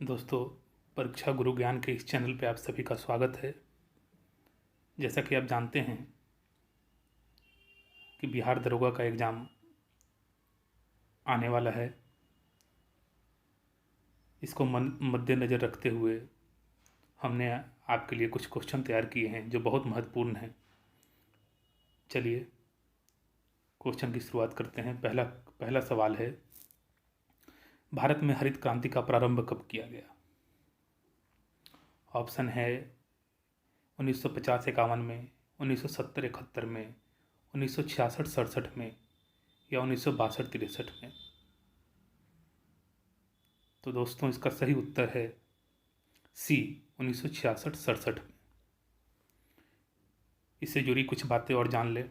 दोस्तों, परीक्षा गुरु ज्ञान के इस चैनल पे आप सभी का स्वागत है। जैसा कि आप जानते हैं कि बिहार दरोगा का एग्ज़ाम आने वाला है। इसको मद्देनज़र रखते हुए हमने आपके लिए कुछ क्वेश्चन तैयार किए हैं जो बहुत महत्वपूर्ण हैं। चलिए क्वेश्चन की शुरुआत करते हैं। पहला सवाल है, भारत में हरित क्रांति का प्रारंभ कब किया गया? ऑप्शन है 1950-51 में, 1970-71 में, 1966-67 में या 1962-63 में। तो दोस्तों, इसका सही उत्तर है सी, 1966-67 में। इससे जुड़ी कुछ बातें और जान ले।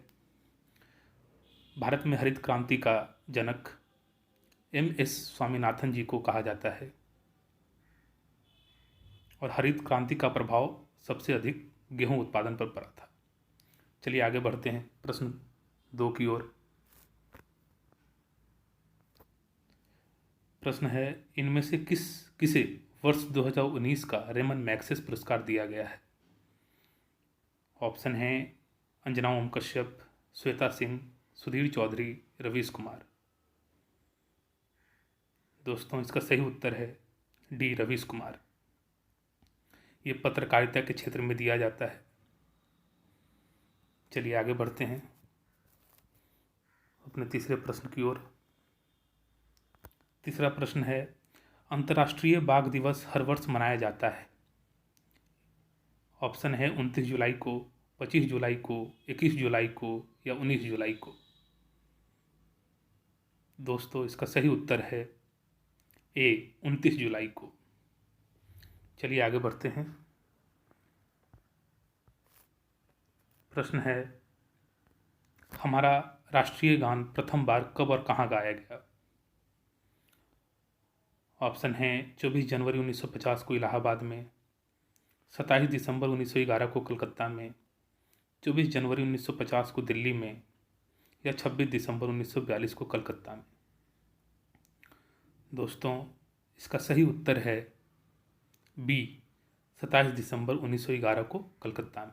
भारत में हरित क्रांति का जनक एम.एस. स्वामीनाथन जी को कहा जाता है और हरित क्रांति का प्रभाव सबसे अधिक गेहूं उत्पादन पर पड़ा था। चलिए आगे बढ़ते हैं प्रश्न 2 की ओर। प्रश्न है, इनमें से किसे वर्ष 2019 का रेमन मैग्सेस पुरस्कार दिया गया है? ऑप्शन है अंजना ओम कश्यप, श्वेता सिंह, सुधीर चौधरी, रवीश कुमार। दोस्तों, इसका सही उत्तर है डी, रवीश कुमार। ये पत्रकारिता के क्षेत्र में दिया जाता है। चलिए आगे बढ़ते हैं अपने तीसरे प्रश्न की ओर। तीसरा प्रश्न है, अंतर्राष्ट्रीय बाघ दिवस हर वर्ष मनाया जाता है। ऑप्शन है 29 जुलाई को, 25 जुलाई को, 21 जुलाई को या 19 जुलाई को। दोस्तों, इसका सही उत्तर है ए, 29 जुलाई को। चलिए आगे बढ़ते हैं। प्रश्न है, हमारा राष्ट्रीय गान प्रथम बार कब और कहाँ गाया गया? ऑप्शन है 24 जनवरी 1950 को इलाहाबाद में, 27 दिसंबर 1911 को कलकत्ता में, 24 जनवरी 1950 को दिल्ली में या 26 दिसंबर 1942 को कलकत्ता में। दोस्तों, इसका सही उत्तर है बी, 27 दिसंबर 1911 को कलकत्ता में।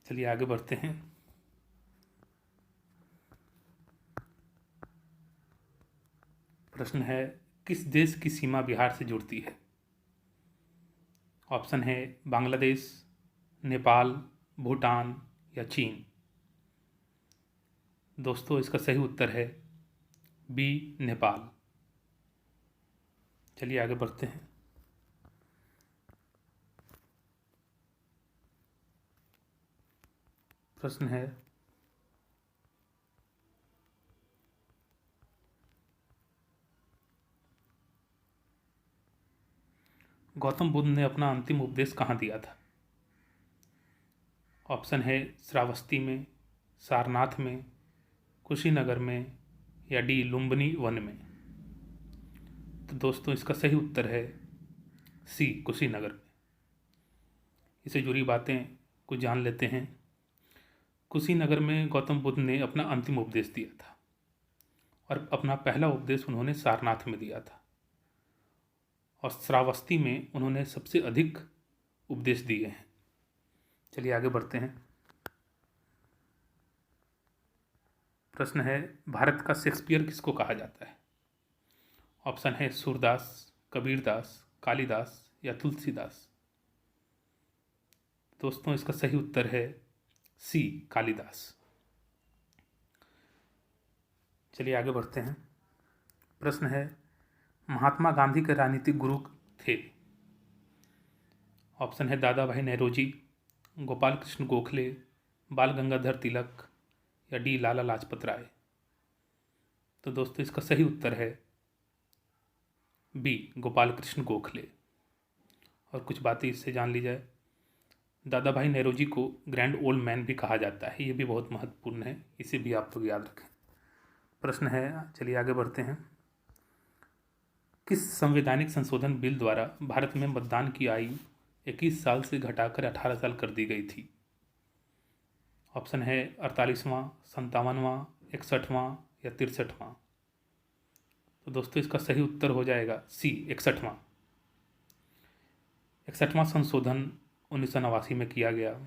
चलिए आगे बढ़ते हैं। प्रश्न है, किस देश की सीमा बिहार से जुड़ती है? ऑप्शन है बांग्लादेश, नेपाल, भूटान या चीन। दोस्तों, इसका सही उत्तर है बी, नेपाल। चलिए आगे बढ़ते हैं। प्रश्न है, गौतम बुद्ध ने अपना अंतिम उपदेश कहाँ दिया था? ऑप्शन है श्रावस्ती में, सारनाथ में, कुशीनगर में या डी, लुम्बिनी वन में। तो दोस्तों, इसका सही उत्तर है सी, कुशीनगर में। इससे जुड़ी बातें कुछ जान लेते हैं। कुशीनगर में गौतम बुद्ध ने अपना अंतिम उपदेश दिया था और अपना पहला उपदेश उन्होंने सारनाथ में दिया था और श्रावस्ती में उन्होंने सबसे अधिक उपदेश दिए हैं। चलिए आगे बढ़ते हैं। प्रश्न है, भारत का शेक्सपियर किसको कहा जाता है? ऑप्शन है सूरदास, कबीरदास, कालिदास या तुलसीदास। दोस्तों, इसका सही उत्तर है सी, कालिदास। चलिए आगे बढ़ते हैं। प्रश्न है, महात्मा गांधी के राजनीतिक गुरु थे? ऑप्शन है दादा भाई नौरोजी, गोपाल कृष्ण गोखले, बाल गंगाधर तिलक या डी, लाला लाजपत राय। तो दोस्तों, इसका सही उत्तर है बी, गोपाल कृष्ण गोखले। और कुछ बातें इससे जान ली जाए। दादा भाई नौरोजी को ग्रैंड ओल्ड मैन भी कहा जाता है, ये भी बहुत महत्वपूर्ण है, इसे भी आप लोग याद रखें। प्रश्न है, चलिए आगे बढ़ते हैं। किस संवैधानिक संशोधन बिल द्वारा भारत में मतदान की आयु 21 साल से घटाकर 18 साल कर दी गई थी? ऑप्शन है 48वां, 57वां, 61वां या 63वां। तो दोस्तों इसका सही उत्तर हो जाएगा सी 61वां। 61वां संशोधन 1989 में किया गया।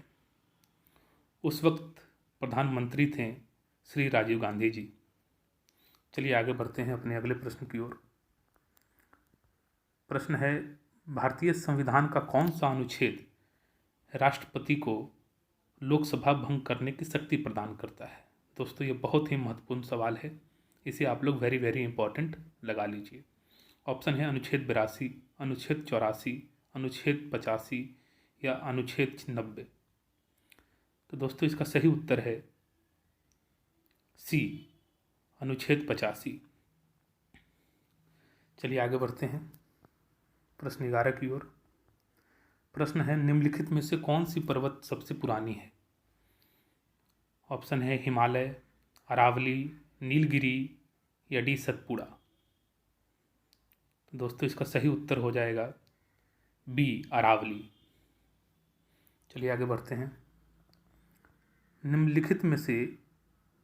उस वक्त प्रधानमंत्री थे श्री राजीव गांधी जी। चलिए आगे बढ़ते हैं अपने अगले प्रश्न की ओर। प्रश्न है, भारतीय संविधान का कौन सा अनुच्छेद राष्ट्रपति को लोकसभा भंग करने की शक्ति प्रदान करता है? दोस्तों ये बहुत ही महत्वपूर्ण सवाल है, इसे आप लोग वेरी वेरी इंपॉर्टेंट लगा लीजिए। ऑप्शन है अनुच्छेद 82, अनुच्छेद 84, अनुच्छेद 85 या अनुच्छेद 90। तो दोस्तों इसका सही उत्तर है सी अनुच्छेद 85। चलिए आगे बढ़ते हैं प्रश्न 11 की ओर। प्रश्न है, निम्नलिखित में से कौन सी पर्वत सबसे पुरानी है? ऑप्शन है हिमालय, अरावली, नीलगिरी या डी सतपुड़ा। तो दोस्तों इसका सही उत्तर हो जाएगा बी अरावली। चलिए आगे बढ़ते हैं। निम्नलिखित में से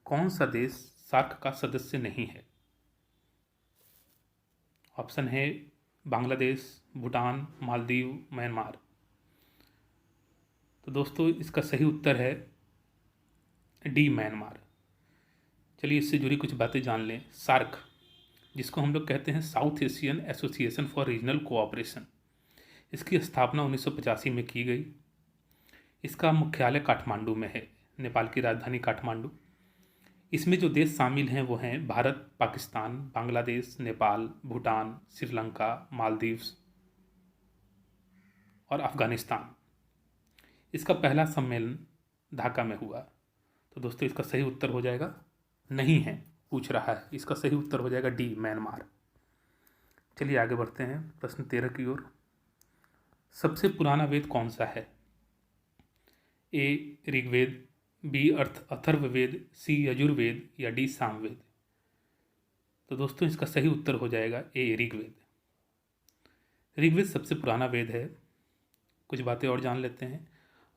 कौन सा देश सार्क का सदस्य नहीं है? ऑप्शन है बांग्लादेश, भूटान, मालदीव, म्यांमार। तो दोस्तों इसका सही उत्तर है डी म्यांमार। चलिए इससे जुड़ी कुछ बातें जान लें। सार्क, जिसको हम लोग कहते हैं south Asian association for regional cooperation, इसकी स्थापना 1985 में की गई। इसका मुख्यालय काठमांडू में है, नेपाल की राजधानी काठमांडू। इसमें जो देश शामिल हैं वो हैं भारत, पाकिस्तान, बांग्लादेश, नेपाल, भूटान, श्रीलंका, मालदीव्स और अफगानिस्तान। इसका पहला सम्मेलन ढाका में हुआ। तो दोस्तों इसका सही उत्तर हो जाएगा, नहीं है पूछ रहा है, इसका सही उत्तर हो जाएगा डी म्यांमार। चलिए आगे बढ़ते हैं प्रश्न 13 की ओर। सबसे पुराना वेद कौन सा है? ए ऋग्वेद, बी अथर्ववेद, सी यजुर्वेद या डी सामवेद। तो दोस्तों इसका सही उत्तर हो जाएगा ए ऋग्वेद। ऋग्वेद सबसे पुराना वेद है। कुछ बातें और जान लेते हैं।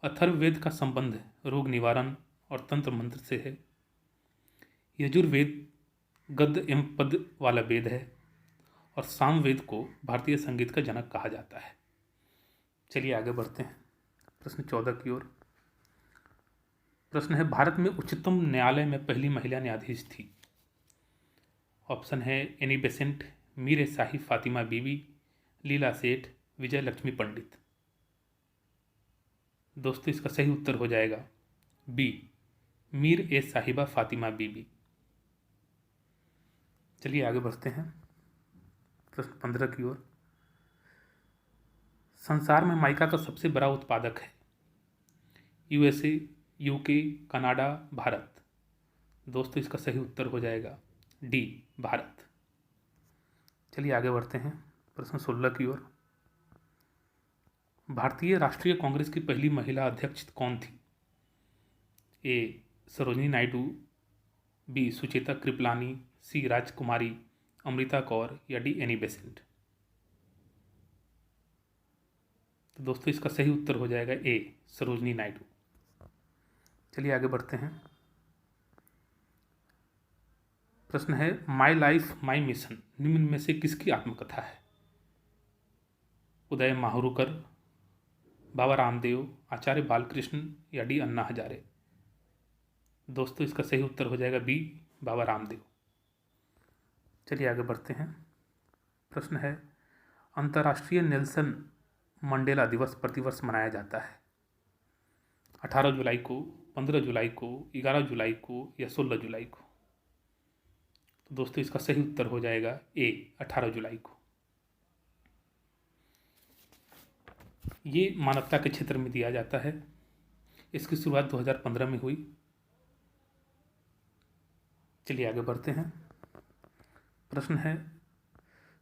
अथर्ववेद का संबंध रोग निवारण और तंत्र मंत्र से है। यजुर्वेद गद्य एवं पद वाला वेद है और सामवेद को भारतीय संगीत का जनक कहा जाता है। चलिए आगे बढ़ते हैं प्रश्न 14 की ओर। प्रश्न है, भारत में उच्चतम न्यायालय में पहली महिला न्यायाधीश थी। ऑप्शन है एनी बेसेंट, मीर ए शाही फातिमा बीबी, लीला सेठ, विजय लक्ष्मी पंडित। दोस्तों इसका सही उत्तर हो जाएगा बी मीर ए साहिबा फातिमा बीबी। चलिए आगे बढ़ते हैं प्रश्न 15 की ओर। संसार में माइका का सबसे बड़ा उत्पादक है? USA, UK, Canada, Bharat. दोस्तों इसका सही उत्तर हो जाएगा डी भारत। चलिए आगे बढ़ते हैं प्रश्न 16 की ओर। भारतीय राष्ट्रीय कांग्रेस की पहली महिला अध्यक्ष कौन थी? ए सरोजिनी नायडू, बी सुचेता कृपलानी, सी राजकुमारी, अमृता कौर या डी एनी बेसेंट। तो दोस्तों इसका सही उत्तर हो जाएगा ए सरोजिनी नायडू। चलिए आगे बढ़ते हैं। प्रश्न है, माई लाइफ माई मिशन निम्न में से किसकी आत्मकथा है? उदय माहुरुकर, बाबा रामदेव, आचार्य बालकृष्ण या डी अन्ना हजारे। दोस्तों इसका सही उत्तर हो जाएगा बी बाबा रामदेव। चलिए आगे बढ़ते हैं। प्रश्न है, अंतर्राष्ट्रीय नेल्सन मंडेला दिवस प्रतिवर्ष मनाया जाता है? 18 जुलाई को, 15 जुलाई को, 11 जुलाई को या 16 जुलाई को। तो दोस्तों इसका सही उत्तर हो जाएगा ए 18 जुलाई को। ये मानवता के क्षेत्र में दिया जाता है। इसकी शुरुआत 2015 में हुई। चलिए आगे बढ़ते हैं। प्रश्न है,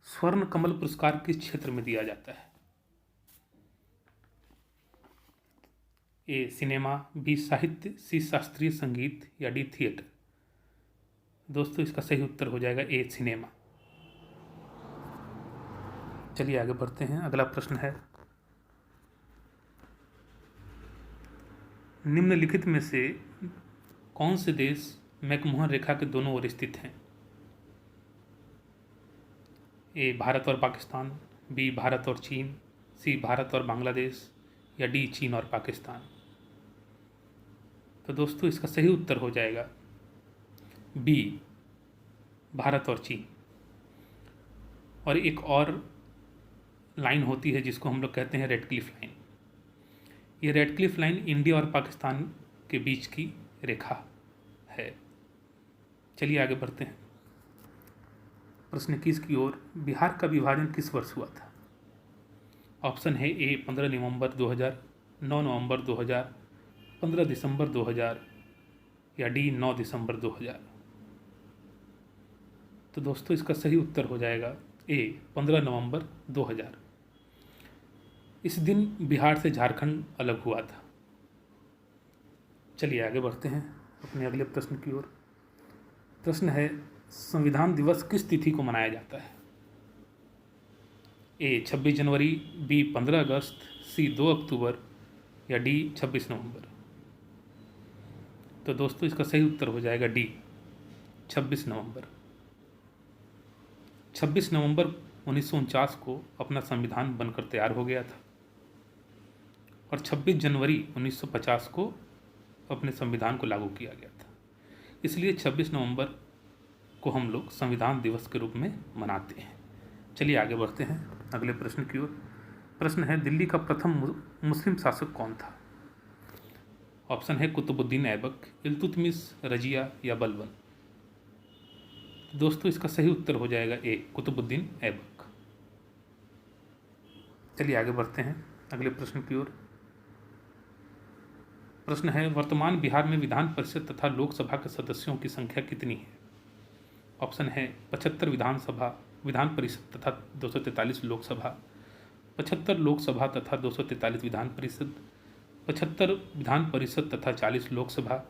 स्वर्ण कमल पुरस्कार किस क्षेत्र में दिया जाता है? ए सिनेमा, बी साहित्य, सी शास्त्रीय संगीत या डी थिएटर। दोस्तों इसका सही उत्तर हो जाएगा ए सिनेमा। चलिए आगे बढ़ते हैं। अगला प्रश्न है, निम्नलिखित में से कौन से देश मैकमोहन रेखा के दोनों ओर स्थित हैं? ए भारत और पाकिस्तान, बी भारत और चीन, सी भारत और बांग्लादेश या डी चीन और पाकिस्तान। तो दोस्तों इसका सही उत्तर हो जाएगा बी भारत और चीन। और एक और लाइन होती है जिसको हम लोग कहते हैं रेड क्लिफ लाइन। ये रेड क्लिफ लाइन इंडिया और पाकिस्तान के बीच की रेखा है। चलिए आगे बढ़ते हैं प्रश्न 21 की ओर। बिहार का विभाजन किस वर्ष हुआ था? ऑप्शन है ए 15 नवंबर 2000, 9 नवंबर 2000, 15 दिसंबर 2000 या डी 9 दिसंबर 2000। तो दोस्तों इसका सही उत्तर हो जाएगा ए 15 नवंबर 2000। इस दिन बिहार से झारखंड अलग हुआ था। चलिए आगे बढ़ते हैं अपने अगले प्रश्न की ओर। प्रश्न है संविधान दिवस किस तिथि को मनाया जाता है? ए 26 जनवरी, बी 15 अगस्त, सी 2 अक्टूबर या डी 26 नवंबर। तो दोस्तों इसका सही उत्तर हो जाएगा डी 26 नवंबर। 26 नवंबर 1949 को अपना संविधान बनकर तैयार हो गया था और 26 जनवरी 1950 को अपने संविधान को लागू किया गया था। इसलिए 26 नवंबर को हम लोग संविधान दिवस के रूप में मनाते हैं। चलिए आगे बढ़ते हैं अगले प्रश्न की ओर। प्रश्न है दिल्ली का प्रथम मुस्लिम शासक कौन था? ऑप्शन है कुतुबुद्दीन ऐबक, इल्तुतमिश, रजिया या बलबन। दोस्तों इसका सही उत्तर हो जाएगा ए कुतुबुद्दीन ऐबक। चलिए आगे बढ़ते हैं अगले प्रश्न की ओर। प्रश्न है वर्तमान बिहार में विधान परिषद तथा लोकसभा के सदस्यों की संख्या कितनी है? ऑप्शन है 75 विधान परिषद तथा 243 लोकसभा, 75 लोकसभा तथा 243 विधान परिषद, 75 विधान परिषद तथा 40 लोकसभा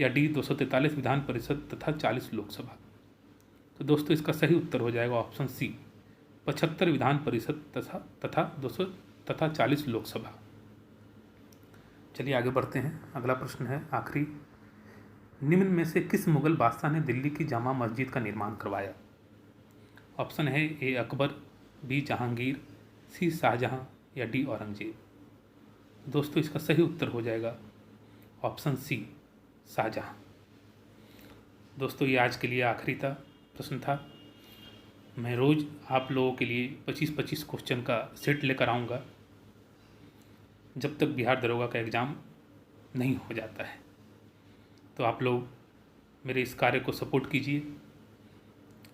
या डी 243 विधान परिषद तथा 40 लोकसभा। तो दोस्तों इसका सही उत्तर हो जाएगा ऑप्शन सी 75 विधान परिषद तथा 40 लोकसभा। चलिए आगे बढ़ते हैं अगला प्रश्न है आखिरी। निम्न में से किस मुगल बादशाह ने दिल्ली की जामा मस्जिद का निर्माण करवाया? ऑप्शन है ए अकबर, बी जहांगीर, सी शाहजहां या डी औरंगजेब। दोस्तों इसका सही उत्तर हो जाएगा ऑप्शन सी शाहजहां। दोस्तों ये आज के लिए आखिरी प्रश्न था। मैं रोज़ आप लोगों के लिए 25-25 क्वेश्चन का सेट लेकर आऊँगा जब तक बिहार दरोगा का एग्ज़ाम नहीं हो जाता है। तो आप लोग मेरे इस कार्य को सपोर्ट कीजिए,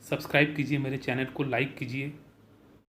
सब्सक्राइब कीजिए, मेरे चैनल को लाइक कीजिए